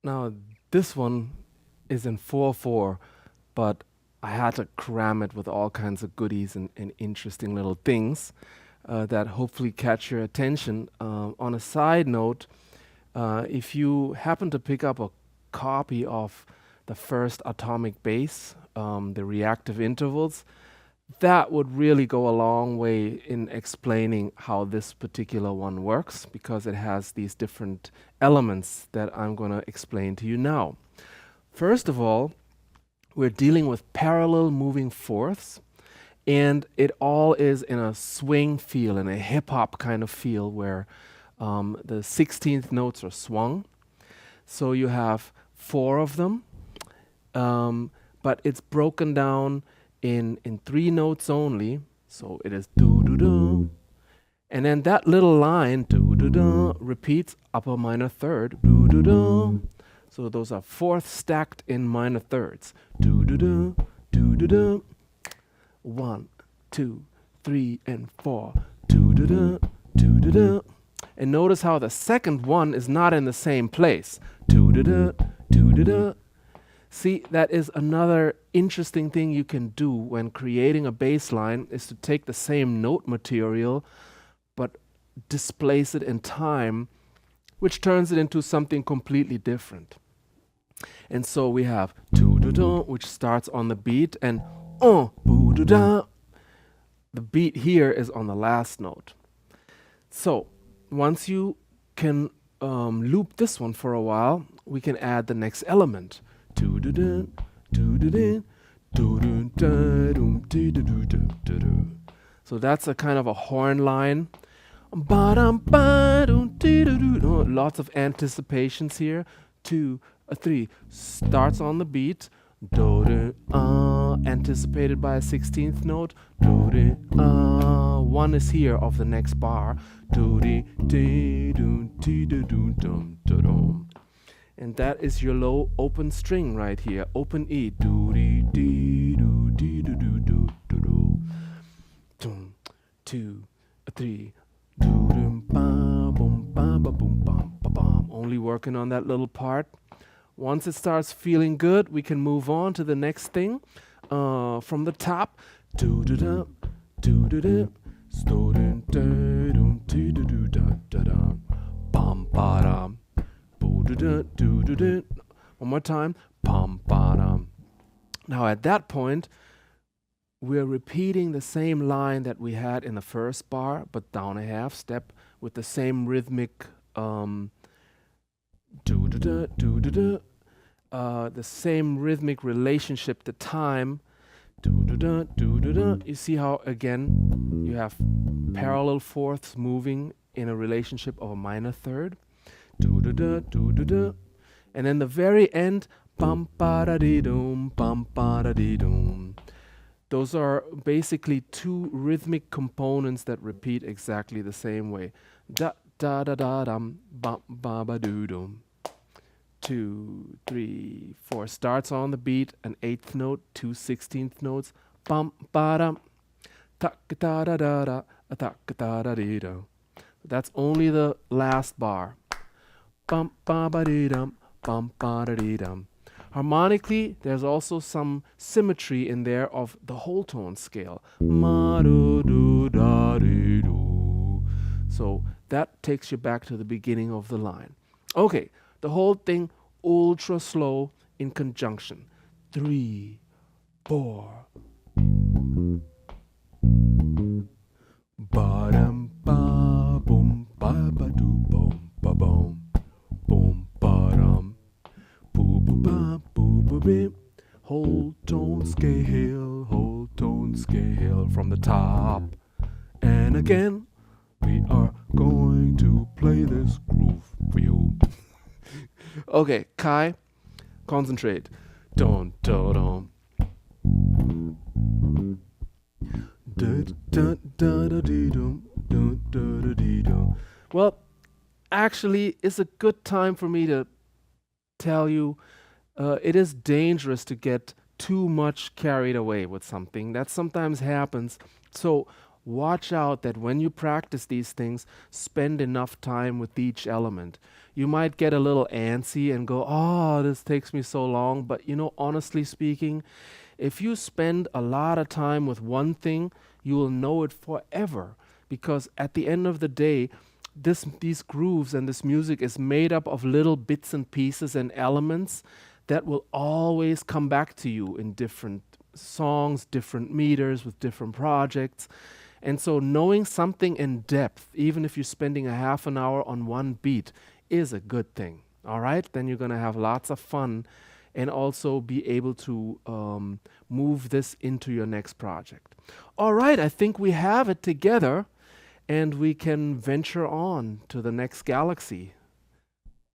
Now, this one is in 4/4, but I had to cram it with all kinds of goodies and interesting little things that hopefully catch your attention. On a side note, if you happen to pick up a copy of the first atomic base, the reactive intervals, that would really go a long way in explaining how this particular one works because it has these different elements that I'm going to explain to you now. First of all, we're dealing with parallel moving fourths, and it all is in a swing feel, in a hip hop kind of feel where the 16th notes are swung. So you have four of them, but it's broken down in three notes only. So it is do do do, and then that little line do do do repeats upper minor third do do do. So those are fourths stacked in minor thirds. Do do do do do do. 1, 2, 3, and 4. Do do do do do do. And notice how the second one is not in the same place. Do do do do do do. See, that is another interesting thing you can do when creating a bass line is to take the same note material but displace it in time, which turns it into something completely different. And so we have do-do-do, which starts on the beat, and boo-do-da. The beat here is on the last note. So once you can loop this one for a while, we can add the next element. Do-do-do, do-do-do, do-do-da-dum, do-do-do-do-do-do. So that's a kind of a horn line. Lots of anticipations here. 2, 3 starts on the beat. Do, anticipated by a 16th note. Do, 1 is here of the next bar. And that is your low open string right here. Open E. 2, 3. Only working on that little part. Once it starts feeling good, we can move on to the next thing. From the top. One more time. Now at that point, we're repeating the same line that we had in the first bar, but down a half step with the same rhythmic the same rhythmic relationship to time. You see how again you have parallel fourths moving in a relationship of a minor third. And then the very end, bum ba da dee doom, bum ba da dee doom. Those are basically two rhythmic components that repeat exactly the same way. Da da da da dum, bum ba ba doo dum. 2, 3, 4 starts on the beat, an 8th note, 2 16th notes, bum ba dum, tak da da da da, tak da da dee do. That's only the last bar. Bum ba ba dee dum, bum ba da dee dum. Harmonically, there's also some symmetry in there of the whole tone scale. Ma do do da dee do. So that takes you back to the beginning of the line. Okay, the whole thing ultra slow in conjunction. 3, 4. Ba dum ba boom ba ba do boom ba boom boom ba dum. Boo boo ba boo boo bim. Whole tone scale from the top. And again, we are going to play this groove for you. Okay, Kai, concentrate. Don don don. Well, actually, it's a good time for me to tell you it is dangerous to get too much carried away with something. That sometimes happens. So watch out that when you practice these things, spend enough time with each element. You might get a little antsy and go, oh, this takes me so long. But honestly speaking, if you spend a lot of time with one thing, you will know it forever. Because at the end of the day, these grooves and this music is made up of little bits and pieces and elements that will always come back to you in different songs, different meters, with different projects. And so knowing something in depth, even if you're spending a half an hour on one beat, is a good thing. All right? Then you're going to have lots of fun and also be able to move this into your next project. All right, I think we have it together and we can venture on to the next galaxy.